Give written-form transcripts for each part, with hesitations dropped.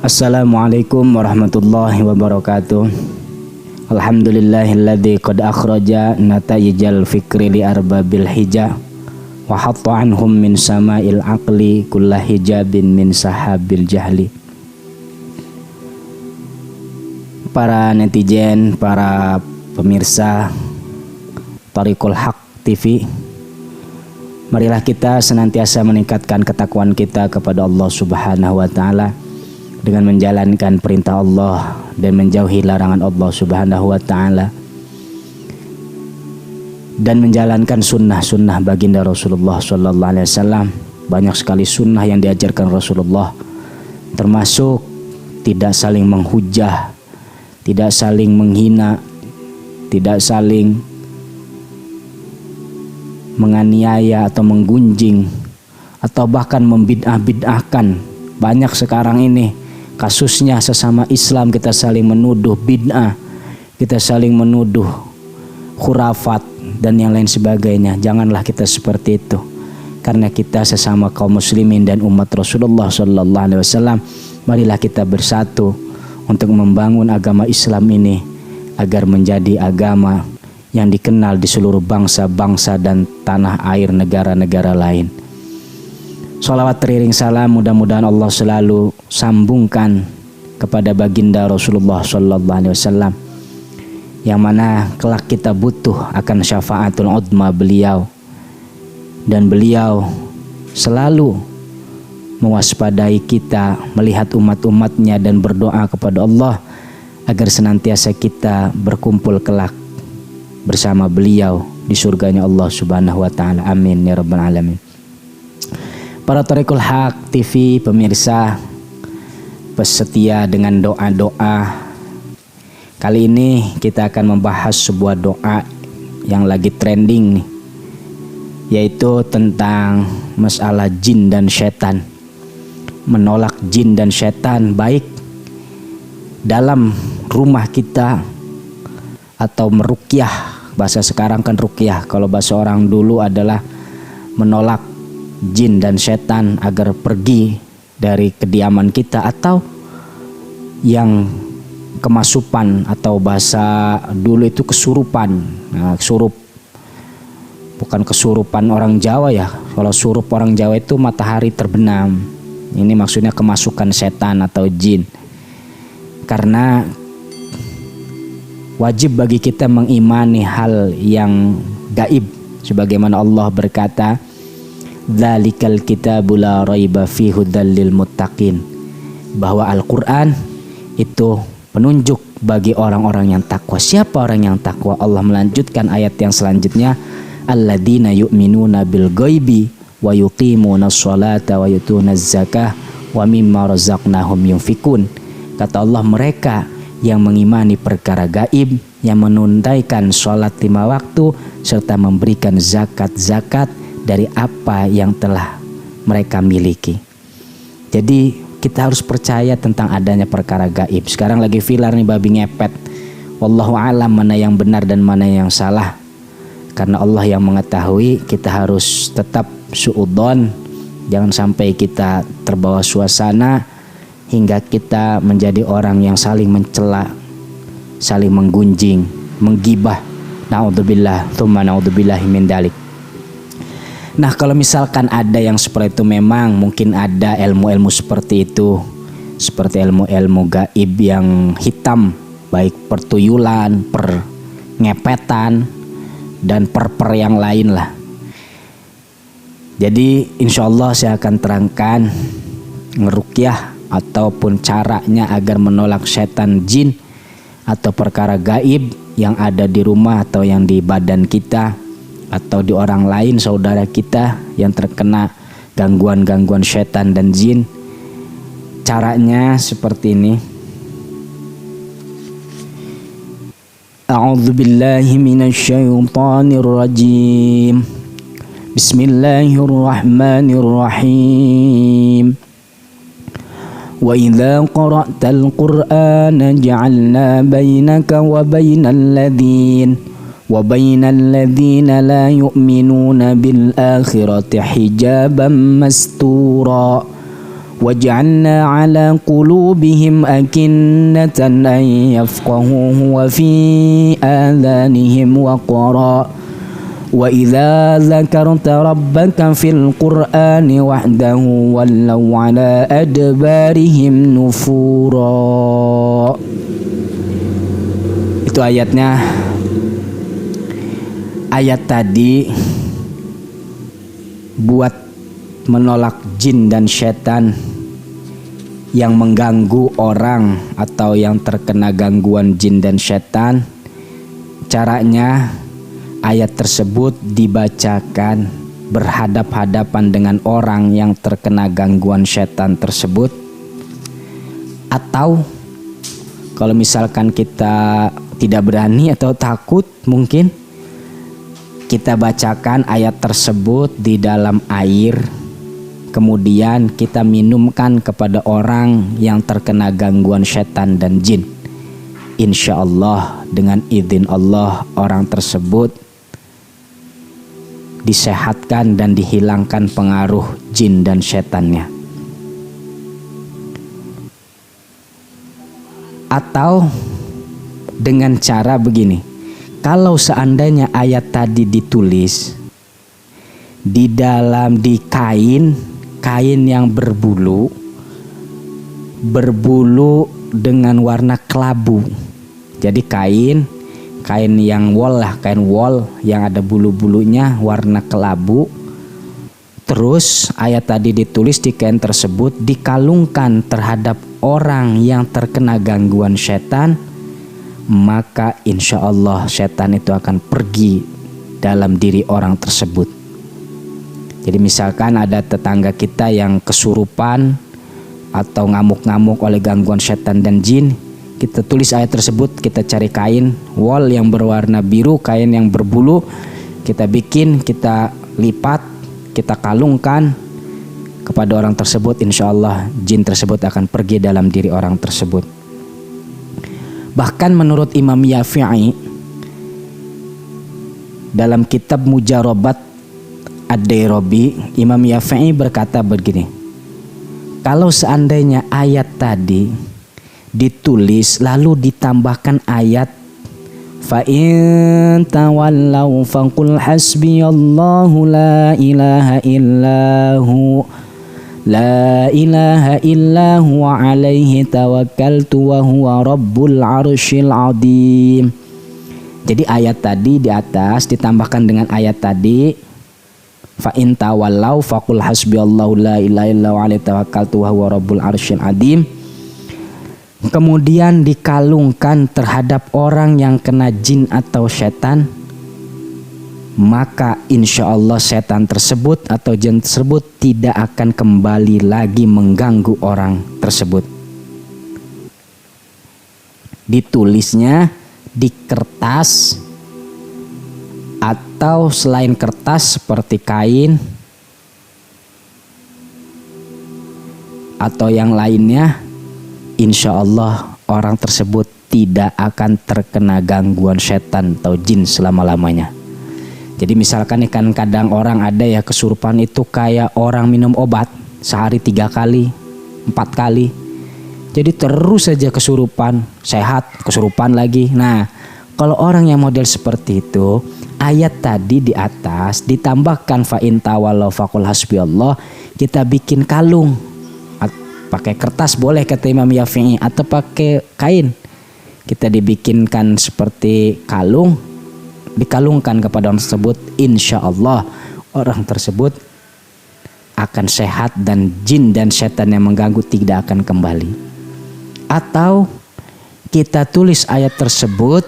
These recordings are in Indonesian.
Assalamualaikum warahmatullahi wabarakatuh. Alhamdulillahilladzi qad akhraja nata'ijal fikri li arbabil hijah wa hatta anhum min sama'il aqli kulla hijabin min sahabil jahli. Para netizen, para pemirsa Thariqul Haq TV, marilah kita senantiasa meningkatkan ketakwaan kita kepada Allah Subhanahu wa taala dengan menjalankan perintah Allah dan menjauhi larangan Allah Subhanahu wa taala, dan menjalankan sunnah-sunnah baginda Rasulullah sallallahu alaihi wasallam. Banyak sekali sunnah yang diajarkan Rasulullah, termasuk tidak saling menghujah, tidak saling menghina, tidak saling menganiaya atau menggunjing, atau bahkan membid'ah-bid'ahkan. Banyak sekarang ini kasusnya sesama Islam, kita saling menuduh bid'ah, kita saling menuduh khurafat dan yang lain sebagainya. Janganlah kita seperti itu, karena kita sesama kaum muslimin dan umat Rasulullah sallallahu alaihi wasallam. Marilah kita bersatu untuk membangun agama Islam ini agar menjadi agama yang dikenal di seluruh bangsa-bangsa dan tanah air negara-negara lain. Sholawat teriring salam mudah-mudahan Allah selalu sambungkan kepada baginda Rasulullah sallallahu alaihi wasallam, yang mana kelak kita butuh akan syafaatul udma beliau, dan beliau selalu mewaspadai kita melihat umat-umatnya dan berdoa kepada Allah agar senantiasa kita berkumpul kelak bersama beliau di surganya Allah Subhanahu wa taala. Amin ya rabbal alamin. Para Thariqul Haq TV pemirsa pesetia dengan doa-doa, kali ini kita akan membahas sebuah doa yang lagi trending nih, yaitu tentang masalah jin dan setan. Menolak jin dan setan baik dalam rumah kita atau meruqyah. Bahasa sekarang kan ruqyah, kalau bahasa orang dulu adalah menolak jin dan setan agar pergi dari kediaman kita, atau yang kemasupan atau bahasa dulu itu kesurupan. Nah, surup bukan kesurupan orang Jawa ya. Kalau surup orang Jawa itu matahari terbenam. Ini maksudnya kemasukan setan atau jin. Karena wajib bagi kita mengimani hal yang gaib, sebagaimana Allah berkata, "Dzalikal kitabu la raiba fihi hudal lil muttaqin," bahwa Al-Qur'an itu penunjuk bagi orang-orang yang takwa. Siapa orang yang takwa? Allah melanjutkan ayat yang selanjutnya, "Alladzina yu'minuna bil ghaibi wa yuqimunas sholata wa yutunaz zakah wa mimma razaqnahum yunfikun." Kata Allah, mereka yang mengimani perkara gaib, yang menunaikan sholat 5 waktu, serta memberikan zakat-zakat dari apa yang telah mereka miliki. Jadi kita harus percaya tentang adanya perkara gaib. Sekarang lagi viral nih babi ngepet. Wallahu alam mana yang benar dan mana yang salah. Karena Allah yang mengetahui, kita harus tetap suudzon. Jangan sampai kita terbawa suasana hingga kita menjadi orang yang saling mencela, saling menggunjing, menggibah. Naudzubillah, tsumma naudzubillahi min dzalik. Nah, kalau misalkan ada yang seperti itu, memang mungkin ada ilmu-ilmu seperti itu, seperti ilmu-ilmu gaib yang hitam, baik pertuyulan, pengepetan, dan per yang lain lah. Jadi insya Allah saya akan terangkan ngeruqyah ataupun caranya agar menolak setan, jin, atau perkara gaib yang ada di rumah atau yang di badan kita atau di orang lain, saudara kita yang terkena gangguan-gangguan setan dan jin. Caranya seperti ini. A'udzubillahi minasyaitonir rajim. Bismillahirrahmanirrahim. Wa idza qara'tal Qur'ana ja'alna bainaka wa bainal ladzina la yu'minuna bil akhirati hijaban mastura وجعلنا على قلوبهم أكنة أن يفقهوه وفي آذانهم وقرا وإذا ذكرت ربك في القرآن وحده ولوا على أدبارهم نفورا. Itu ayatnya. Ayat tadi buat menolak jin dan setan yang mengganggu orang atau yang terkena gangguan jin dan setan. Caranya ayat tersebut dibacakan berhadap-hadapan dengan orang yang terkena gangguan setan tersebut, atau kalau misalkan kita tidak berani atau takut, mungkin kita bacakan ayat tersebut di dalam air, kemudian kita minumkan kepada orang yang terkena gangguan setan dan jin. Insya Allah dengan izin Allah orang tersebut disehatkan dan dihilangkan pengaruh jin dan setannya. Atau dengan cara begini, kalau seandainya ayat tadi ditulis di kain yang berbulu dengan warna kelabu. Jadi kain yang kain wol yang ada bulu-bulunya warna kelabu. Terus ayat tadi ditulis di kain tersebut, dikalungkan terhadap orang yang terkena gangguan setan, maka insya Allah setan itu akan pergi dalam diri orang tersebut. Jadi misalkan ada tetangga kita yang kesurupan atau ngamuk-ngamuk oleh gangguan setan dan jin, kita tulis ayat tersebut, kita cari kain wol yang berwarna biru, kain yang berbulu, kita bikin, kita lipat, kita kalungkan kepada orang tersebut, insya Allah jin tersebut akan pergi dalam diri orang tersebut. Bahkan menurut Imam Syafi'i dalam kitab Mujarabat Ad-Dairabi, Imam Syafi'i berkata begini, kalau seandainya ayat tadi ditulis lalu ditambahkan ayat fa in tawallaw faqul hasbiyallahu la ilaha illahu la ilaha illahu alaihi tawakkaltu wa huwa rabbul arsyil azim. Jadi ayat tadi di atas ditambahkan dengan ayat tadi fa in tawallaw faqul hasbiyallahu la ilaha illahu alaihi tawakkaltu wa huwa rabbul arsyil azim. Kemudian dikalungkan terhadap orang yang kena jin atau setan, maka insya Allah setan tersebut atau jin tersebut tidak akan kembali lagi mengganggu orang tersebut. Ditulisnya di kertas atau selain kertas seperti kain atau yang lainnya, insya Allah orang tersebut tidak akan terkena gangguan setan atau jin selama-lamanya. Jadi misalkan kan kadang orang ada ya kesurupan itu kayak orang minum obat sehari 3 kali 4 kali. Jadi terus saja kesurupan, sehat, kesurupan lagi. Nah kalau orang yang model seperti itu, ayat tadi di atas ditambahkan fa in tawallaw faqul hasbiyallah, kita bikin kalung. Pakai kertas boleh kata Imam Syafi'i, atau pakai kain. Kita dibikinkan seperti kalung, dikalungkan kepada orang tersebut, insya Allah orang tersebut akan sehat dan jin dan setan yang mengganggu tidak akan kembali. Atau kita tulis ayat tersebut,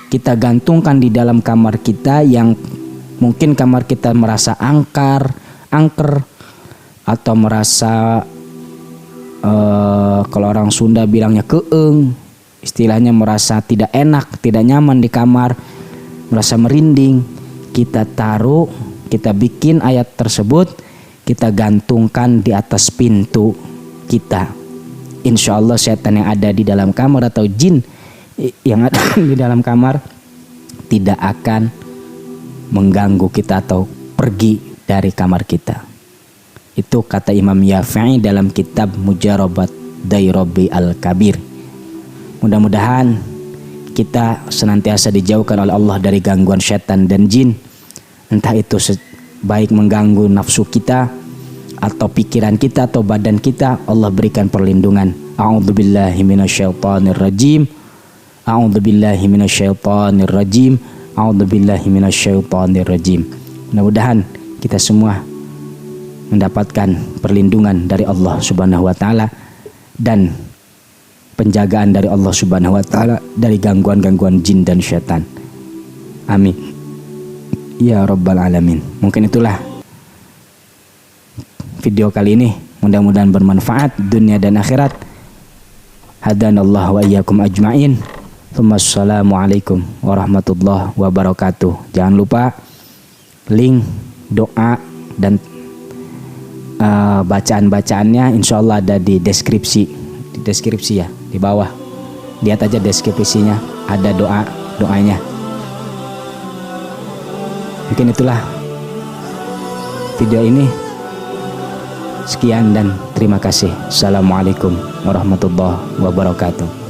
kita gantungkan di dalam kamar kita yang mungkin kamar kita merasa angker atau merasa kalau orang Sunda bilangnya keeng, istilahnya merasa tidak enak, tidak nyaman di kamar, merasa merinding. Kita taruh, kita bikin ayat tersebut, kita gantungkan di atas pintu kita. Insya Allah setan yang ada di dalam kamar atau jin yang ada di dalam kamar tidak akan mengganggu kita atau pergi dari kamar kita. Itu kata Imam Yafi'i dalam kitab Mujarabat Dairabi Al-Kabir. Mudah-mudahan kita senantiasa dijauhkan oleh Allah dari gangguan setan dan jin, entah itu baik mengganggu nafsu kita atau pikiran kita atau badan kita. Allah berikan perlindungan. A'udzubillahi minasyaitonirrajim. A'udzubillahi minasyaitonirrajim. A'udzubillahi minasyaitonirrajim. Mudah-mudahan kita semua mendapatkan perlindungan dari Allah Subhanahu wa taala dan penjagaan dari Allah Subhanahu wa taala dari gangguan-gangguan jin dan syaitan. Amin. Ya Rabbal Alamin. Mungkin itulah video kali ini. Mudah-mudahan bermanfaat dunia dan akhirat. Hadanallahu wa iyyakum ajma'in. Wassalamualaikum warahmatullahi wabarakatuh. Jangan lupa link doa dan bacaan-bacaannya insyaallah ada di deskripsi ya, di bawah. Lihat aja deskripsinya, ada doanya. Mungkin itulah video ini. Sekian dan terima kasih. Assalamualaikum warahmatullahi wabarakatuh.